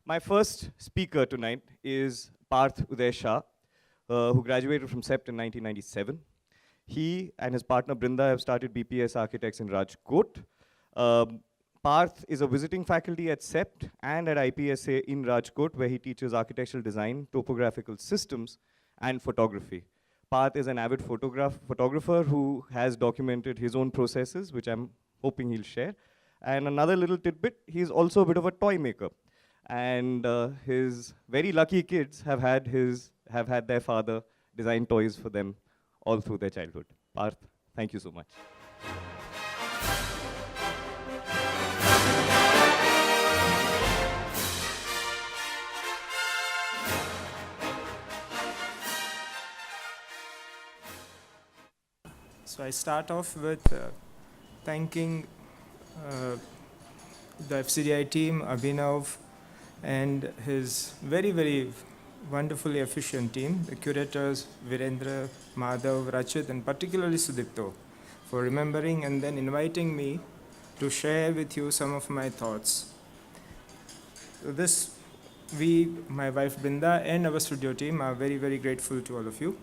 My first speaker tonight is Parth Uday Shah, who graduated from CEPT in 1997. He and his partner Brinda have started BPS Architects in Rajkot. Um, Parth is a visiting faculty at CEPT and at IPSA in Rajkot, where he teaches architectural design, topographical systems, and photography. Parth is an avid photographer who has documented his own processes, which I'm hoping he'll share. And another little tidbit, he's also a bit of a toy maker. And his very lucky kids have had their father design toys for them all through their childhood. Parth, thank you so much. So I start off with thanking the FCDI team, Abhinav, and his very, very wonderfully efficient team, the curators, Virendra, Madhav, Rachit, and particularly Sudipto, for remembering and then inviting me to share with you some of my thoughts. My wife Brinda and our studio team are very, very grateful to all of you.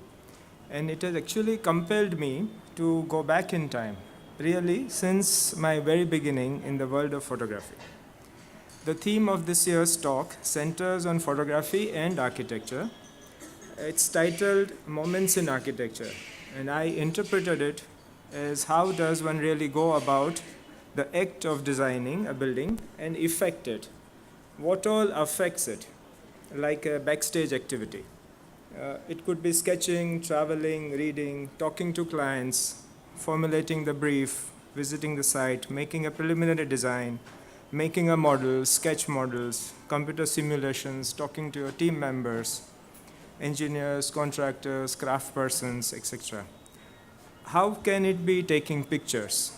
And it has actually compelled me to go back in time, really, since my very beginning in the world of photography. The theme of this year's talk centers on photography and architecture. It's titled Moments in Architecture, and I interpreted it as how does one really go about the act of designing a building and effect it. What all affects it, like a backstage activity. It could be sketching, traveling, reading, talking to clients, formulating the brief, visiting the site, making a preliminary design, making a model, sketch models, computer simulations, talking to your team members, engineers, contractors, craft persons, etc. How can it be taking pictures?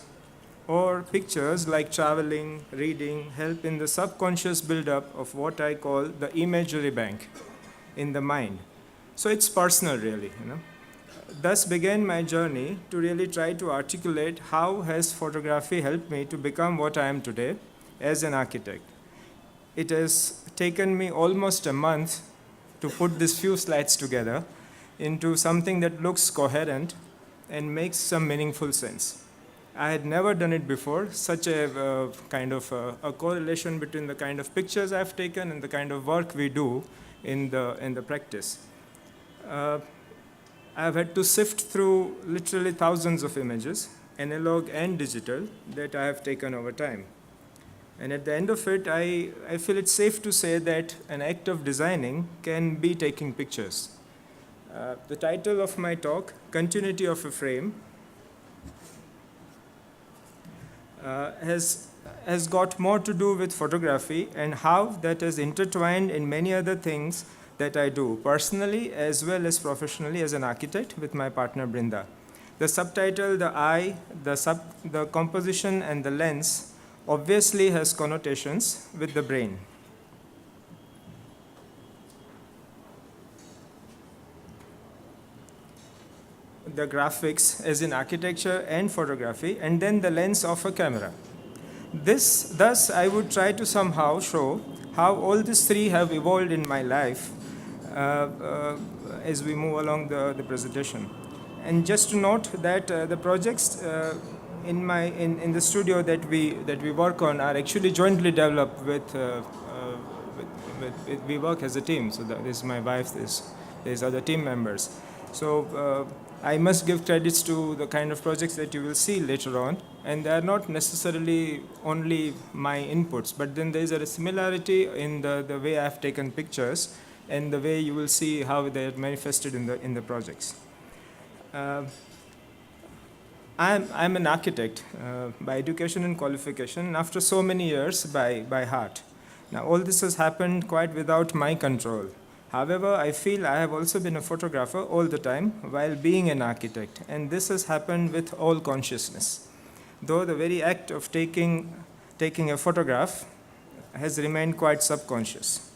Or pictures like traveling, reading, help in the subconscious buildup of what I call the imagery bank in the mind. So it's personal, really. Thus began my journey to really try to articulate how has photography helped me to become what I am today as an architect. It has taken me almost a month to put these few slides together into something that looks coherent and makes some meaningful sense. I had never done it before, such a kind of a correlation between the kind of pictures I've taken and the kind of work we do in the practice. I've had to sift through literally thousands of images, analog and digital, that I have taken over time. And at the end of it, I feel it's safe to say that an act of designing can be taking pictures. The title of my talk, Continuity of a Frame, has got more to do with photography and how that is intertwined in many other things that I do personally as well as professionally as an architect with my partner Brinda. The subtitle, the eye, the composition and the lens obviously has connotations with the brain. The graphics as in architecture and photography, and then the lens of a camera. Thus, I would try to somehow show how all these three have evolved in my life as we move along the presentation. And just to note that the projects in the studio that we work on are actually jointly developed with we work as a team. So this is my wife, there's other team members. So I must give credits to the kind of projects that you will see later on, and they are not necessarily only my inputs, but then there is a similarity in the way I have taken pictures and the way you will see how they are manifested in the projects. I'm an architect by education and qualification, and after so many years by heart. Now all this has happened quite without my control. However, I feel I have also been a photographer all the time while being an architect, and this has happened with all consciousness. Though the very act of taking a photograph has remained quite subconscious.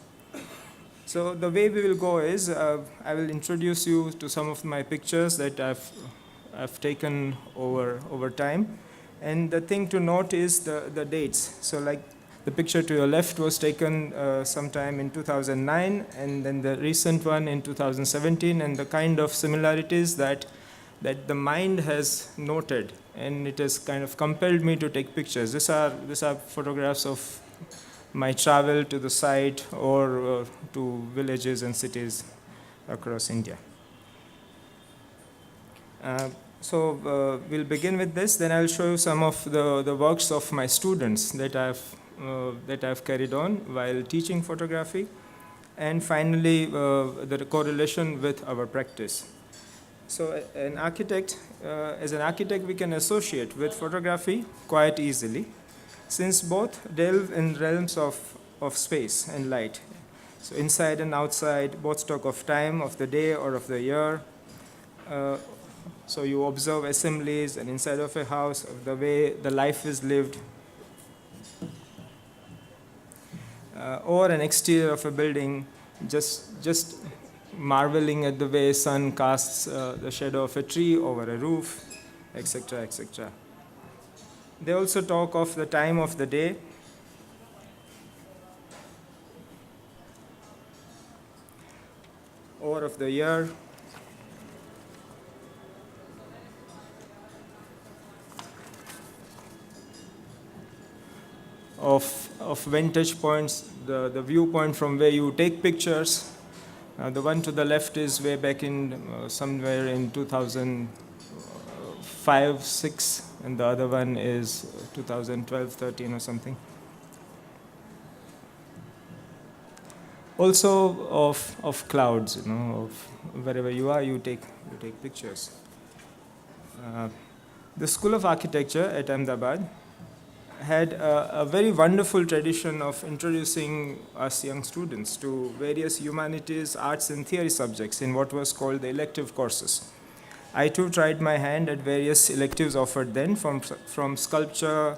So the way we will go is I will introduce you to some of my pictures that I've taken over time, and the thing to note is the dates. So like The picture to your left was taken sometime in 2009, and then the recent one in 2017, and the kind of similarities that the mind has noted, and it has kind of compelled me to take pictures. These are photographs of my travel to the site or to villages and cities across India. We'll begin with this, then I'll show you some of the works of my students that I've carried on while teaching photography, and finally the correlation with our practice. So as an architect, we can associate with photography quite easily, since both delve in realms of space and light. So inside and outside, both talk of time, of the day or of the year. So you observe assemblies and inside of a house, of the way the life is lived, or an exterior of a building, just marveling at the way sun casts the shadow of a tree over a roof, etc., etc. They also talk of the time of the day, or of the year, of vantage points, the viewpoint from where you take pictures. The one to the left is way back in somewhere in 2005-06, and the other one is 2012-13 or something. Also of clouds, of wherever you are, you take pictures. The School of Architecture at Ahmedabad had a very wonderful tradition of introducing us young students to various humanities, arts, and theory subjects in what was called the elective courses. I too tried my hand at various electives offered then, from sculpture,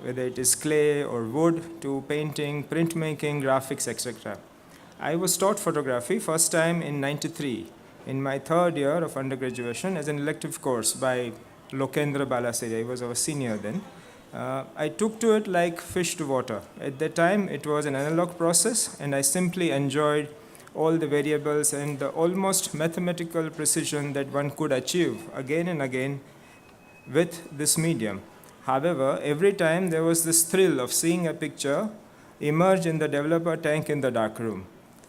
whether it is clay or wood, to painting, printmaking, graphics, etc. I was taught photography first time in '93, in my third year of undergraduation, as an elective course by Lokendra Balaseria. He was our senior then. I took to it like fish to water. At that time, it was an analog process, and I simply enjoyed all the variables and the almost mathematical precision that one could achieve again and again with this medium. However, every time there was this thrill of seeing a picture emerge in the developer tank in the darkroom.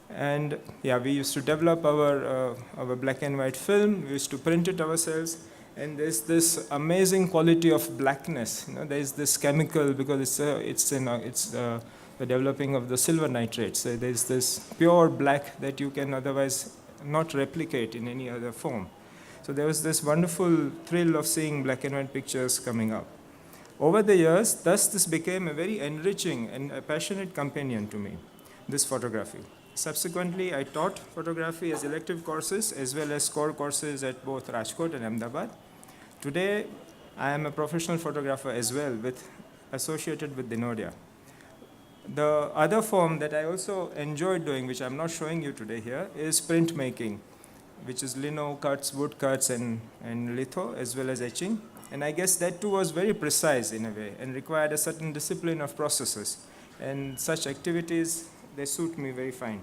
And yeah, we used to develop our black and white film. We used to print it ourselves. And there's this amazing quality of blackness. There's this chemical, because it's the developing of the silver nitrate. So there's this pure black that you can otherwise not replicate in any other form. So there was this wonderful thrill of seeing black and white pictures coming up. Over the years, thus this became a very enriching and a passionate companion to me, this photography. Subsequently, I taught photography as elective courses as well as core courses at both Rajkot and Ahmedabad. Today, I am a professional photographer as well, associated with Dinodia. The other form that I also enjoyed doing, which I'm not showing you today here, is printmaking, which is lino cuts, wood cuts, and litho, as well as etching. And I guess that too was very precise in a way and required a certain discipline of processes. And such activities, they suit me very fine.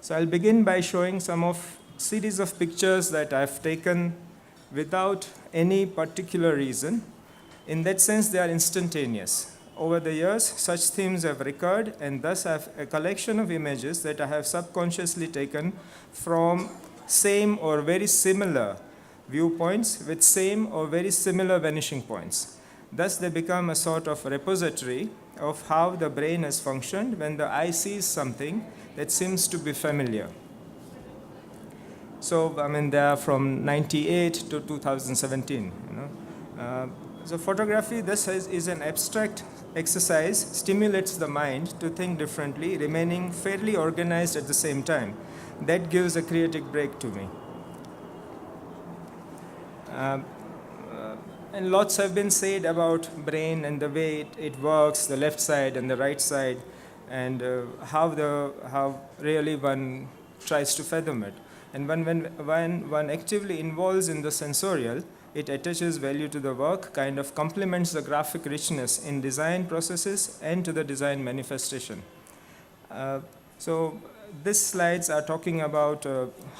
So I'll begin by showing some of series of pictures that I've taken without any particular reason. In that sense, they are instantaneous. Over the years, such themes have recurred, and thus I have a collection of images that I have subconsciously taken from same or very similar viewpoints with same or very similar vanishing points. Thus, they become a sort of repository of how the brain has functioned when the eye sees something that seems to be familiar. So, they are from 98 to 2017. So photography, is an abstract exercise, stimulates the mind to think differently, remaining fairly organized at the same time. That gives a creative break to me. And lots have been said about brain and the way it works, the left side and the right side, and how really one tries to fathom it. And when one actively involves in the sensorial, It attaches value to the work, kind of complements the graphic richness in design processes and to the design manifestation. So these slides are talking about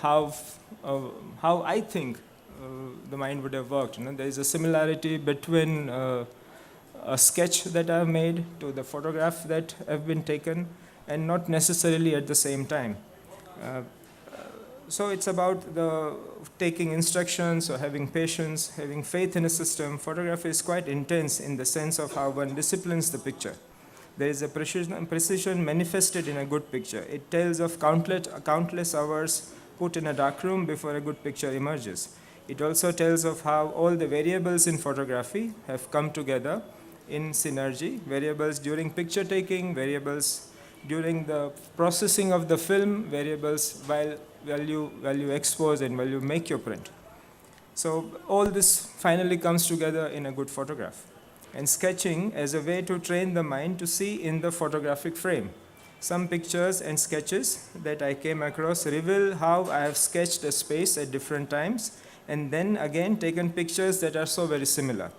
how I think the mind would have worked. There is a similarity between a sketch that I've made to the photograph that have been taken, and not necessarily at the same time. So it's about the taking instructions or having patience, having faith in a system. Photography is quite intense in the sense of how one disciplines the picture. There is a precision manifested in a good picture. It tells of countless hours put in a dark room before a good picture emerges. It also tells of how all the variables in photography have come together in synergy, variables during picture taking, variables during the processing of the film, variables while you expose and while you make your print. So all this finally comes together in a good photograph. And sketching as a way to train the mind to see in the photographic frame. Some pictures and sketches that I came across reveal how I have sketched a space at different times, and then again taken pictures that are so very similar.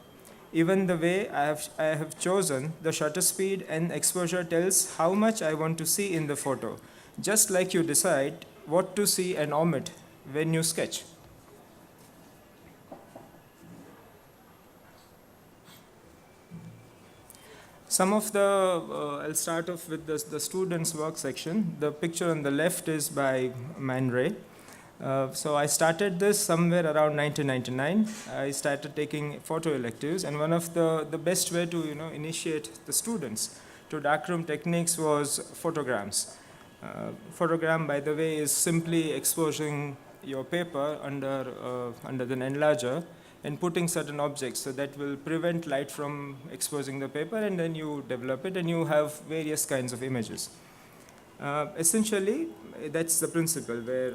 Even the way I have chosen the shutter speed and exposure tells how much I want to see in the photo, just like you decide what to see and omit when you sketch. Some of the, I'll start off with the students' work section. The picture on the left is by Man Ray. So I started this somewhere around 1999. I started taking photo electives, and one of the best way to initiate the students to darkroom techniques was photograms. Photogram, by the way, is simply exposing your paper under an enlarger and putting certain objects, so that will prevent light from exposing the paper, and then you develop it and you have various kinds of images. Essentially, that's the principle, where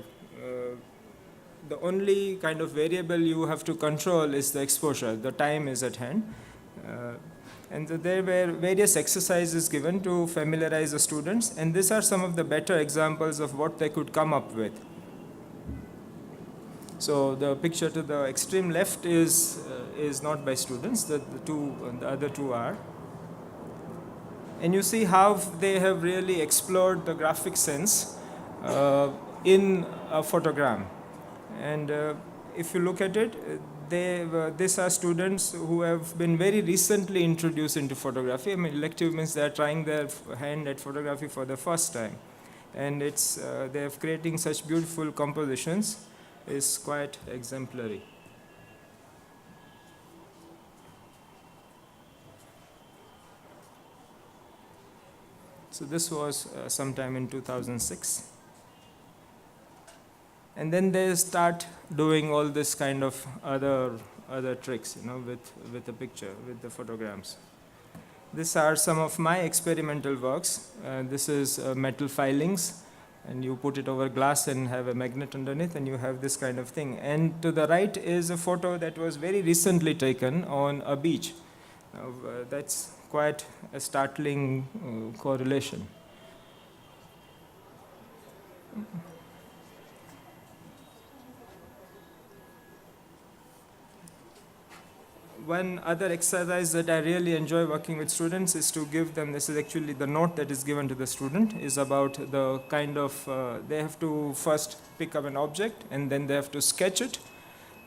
the only kind of variable you have to control is the exposure. The time is at hand. And there were various exercises given to familiarize the students, and these are some of the better examples of what they could come up with. So the picture to the extreme left is not by students, the other two are. And you see how they have really explored the graphic sense in a photogram. And if you look at it, these are students who have been very recently introduced into photography. I mean, elective means they are trying their hand at photography for the first time. And they are creating such beautiful compositions is quite exemplary. So this was sometime in 2006. And then they start doing all this kind of other tricks, with the picture, with the photograms. These are some of my experimental works. This is metal filings, and you put it over glass and have a magnet underneath, and you have this kind of thing. And to the right is a photo that was very recently taken on a beach. That's quite a startling correlation. One other exercise that I really enjoy working with students is to give them, this is actually the note that is given to the student, is about the kind of, they have to first pick up an object, and then they have to sketch it,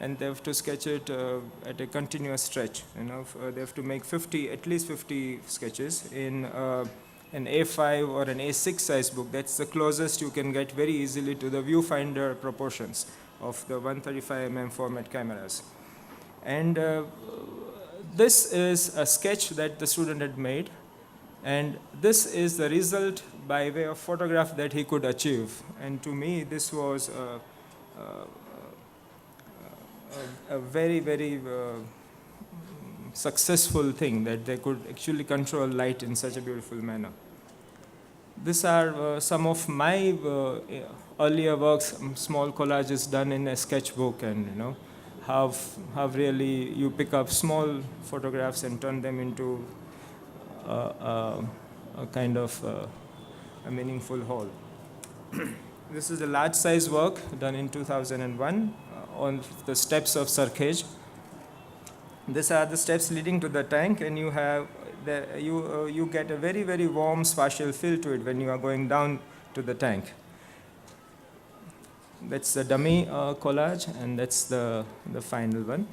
and they have to sketch it at a continuous stretch. They have to make at least 50 sketches in an A5 or an A6 size book. That's the closest you can get very easily to the viewfinder proportions of the 135mm format cameras. And this is a sketch that the student had made, and this is the result by way of photograph that he could achieve. And to me, this was a very, very successful thing, that they could actually control light in such a beautiful manner. These are some of my earlier works, small collages done in a sketchbook, and how really you pick up small photographs and turn them into a kind of a meaningful whole. This is a large size work done in 2001 on the steps of Sarkhej. These are the steps leading to the tank, and you have you get a very, very warm spatial feel to it when you are going down to the tank. That's the dummy collage, and that's the final one.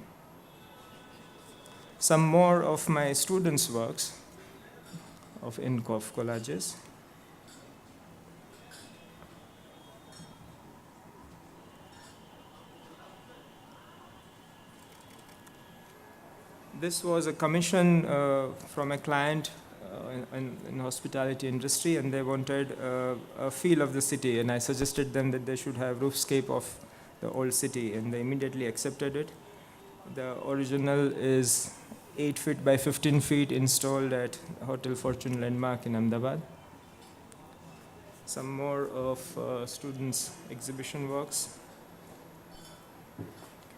Some more of my students' works of collages. This was a commission from a client in hospitality industry, and they wanted a feel of the city, and I suggested them that they should have roofscape of the old city, and they immediately accepted it. The original is 8 feet by 15 feet, installed at Hotel Fortune Landmark in Ahmedabad. Some more of students' exhibition works.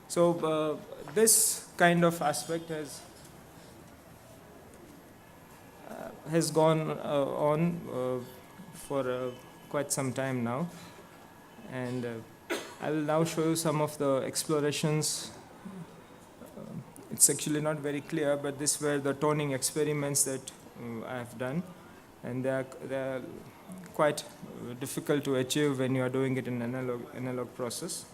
So this kind of aspect has gone on for quite some time now, and I will now show you some of the explorations. It's actually not very clear, but these were the toning experiments that I have done, and they are quite difficult to achieve when you are doing it in analog process.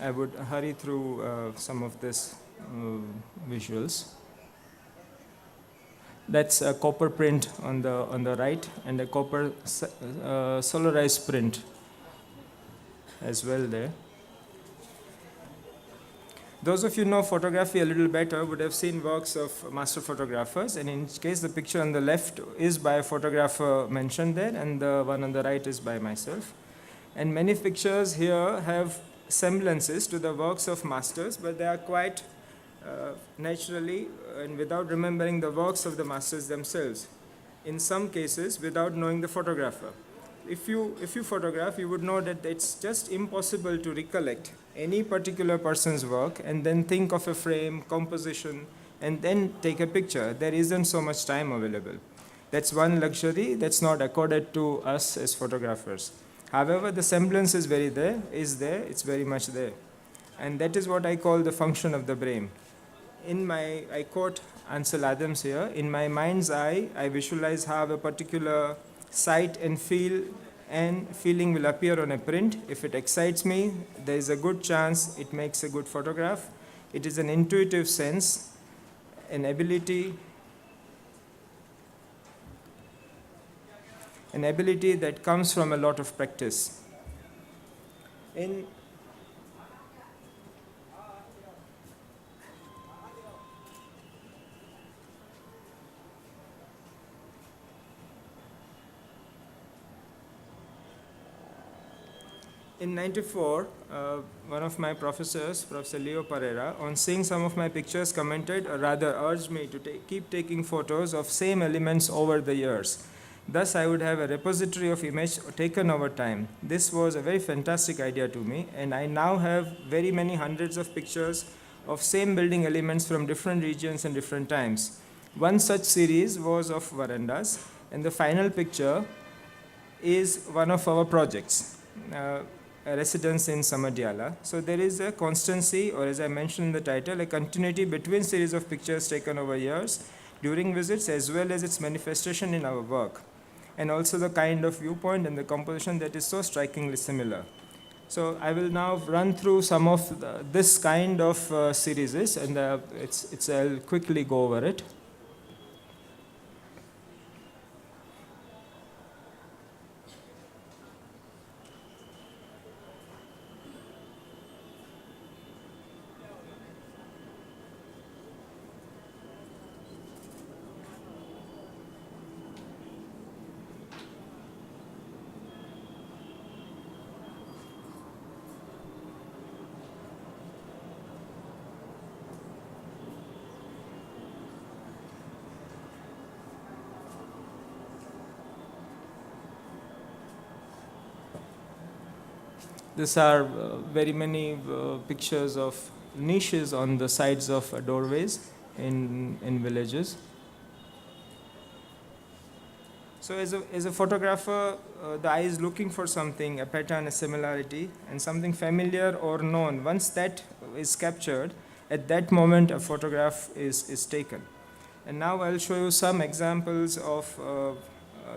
I would hurry through some of these visuals. That's a copper print on the right, and a copper solarized print as well there. Those of you who know photography a little better would have seen works of master photographers, and in case the picture on the left is by a photographer mentioned there, and the one on the right is by myself. And many pictures here have semblances to the works of masters, but they are quite naturally and without remembering the works of the masters themselves. In some cases, without knowing the photographer. If you photograph, you would know that it's just impossible to recollect any particular person's work and then think of a frame, composition, and then take a picture. There isn't so much time available. That's one luxury that's not accorded to us as photographers. However, the semblance is there, it's very much there. And that is what I call the function of the brain. I quote Ansel Adams here, in my mind's eye, I visualize how a particular sight and feeling will appear on a print. If it excites me, there is a good chance it makes a good photograph. It is an intuitive sense, an ability that comes from a lot of practice. In 94, one of my professors, Professor Leo Pereira, on seeing some of my pictures commented, or rather urged me to keep taking photos of same elements over the years. Thus, I would have a repository of images taken over time. This was a very fantastic idea to me, and I now have very many hundreds of pictures of same building elements from different regions and different times. One such series was of verandas, and the final picture is one of our projects. A residence in Samadhyala. So there is a constancy, or as I mentioned in the title, a continuity between series of pictures taken over years during visits, as well as its manifestation in our work, and also the kind of viewpoint and the composition that is so strikingly similar. So I will now run through some of this kind of series, and I'll quickly go over it. These are very many pictures of niches on the sides of doorways in villages. So as a photographer, the eye is looking for something, a pattern, a similarity, and something familiar or known. Once that is captured, at that moment a photograph is taken. And now I'll show you some examples of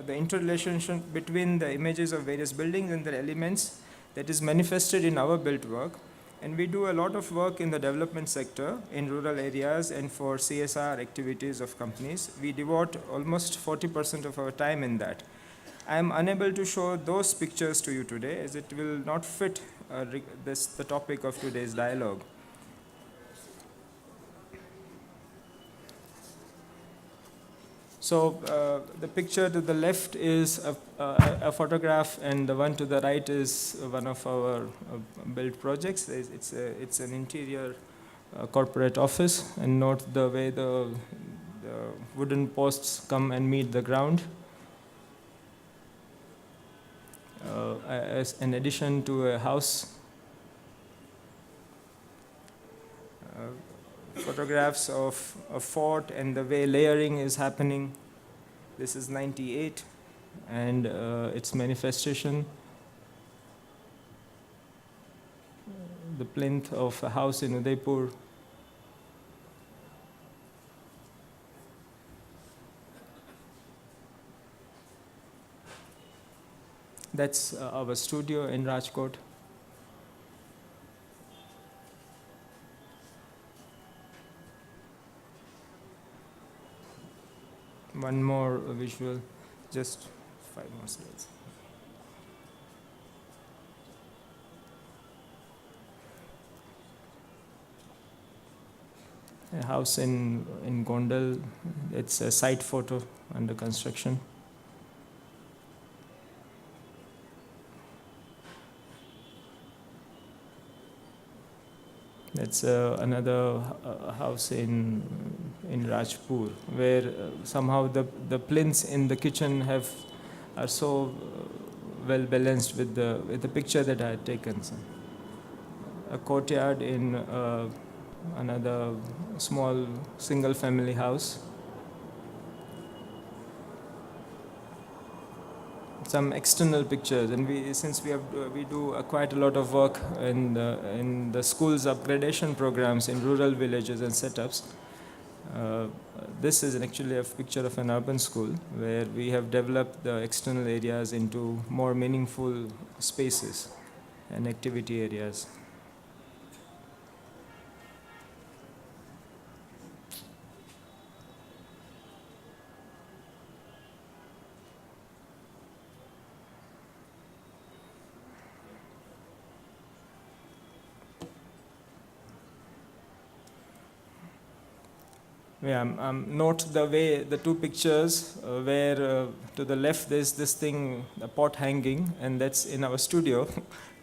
the interrelationship between the images of various buildings and their elements that is manifested in our built work. And we do a lot of work in the development sector in rural areas and for CSR activities of companies. We devote almost 40% of our time in that. I am unable to show those pictures to you today as it will not fit the topic of today's dialogue. So the picture to the left is a photograph, and the one to the right is one of our built projects. It's an interior corporate office, and note the way the wooden posts come and meet the ground. As an addition to a house. Photographs of a fort and the way layering is happening. This is 98 and its manifestation. The plinth of a house in Udaipur. That's our studio in Rajkot. One more visual, just 5 more slides. A house in Gondal, it's a site photo under construction. That's another house in Rajpur, where somehow the plinths in the kitchen are so well balanced with the picture that I had taken. So, a courtyard in another small single family house. Some external pictures, and since we do quite a lot of work in the schools upgradation programs in rural villages and setups. This is actually a picture of an urban school where we have developed the external areas into more meaningful spaces and activity areas. Yeah, note the way the two pictures where to the left there's this thing, a pot hanging, and that's in our studio.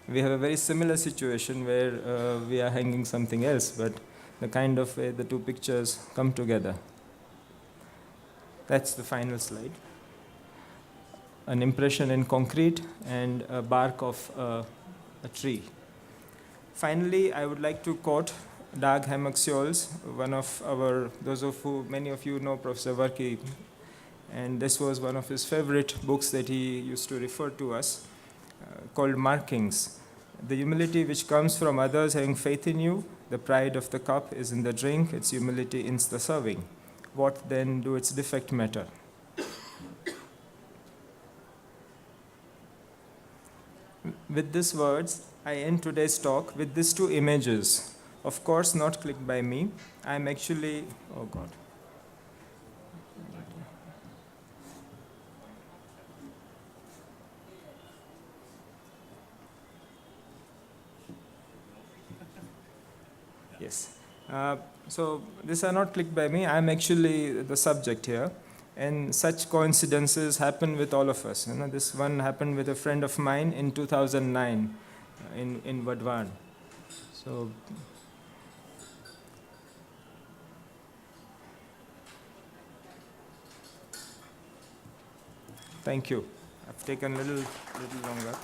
We have a very similar situation where we are hanging something else, but the kind of way the two pictures come together. That's the final slide. An impression in concrete and a bark of a tree. Finally, I would like to quote Dag Hammarskjöld's, one of many of you know Professor Varki, and this was one of his favorite books that he used to refer to us, called Markings. The humility which comes from others having faith in you, the pride of the cup is in the drink, its humility in the serving. What then do its defect matter? With these words, I end today's talk with these two images. Of course, not clicked by me. I'm actually, oh God. Yes. So these are not clicked by me. I'm actually the subject here. And such coincidences happen with all of us. You know, this one happened with a friend of mine in 2009 in Vadwan. So. Thank you. I've taken a little longer.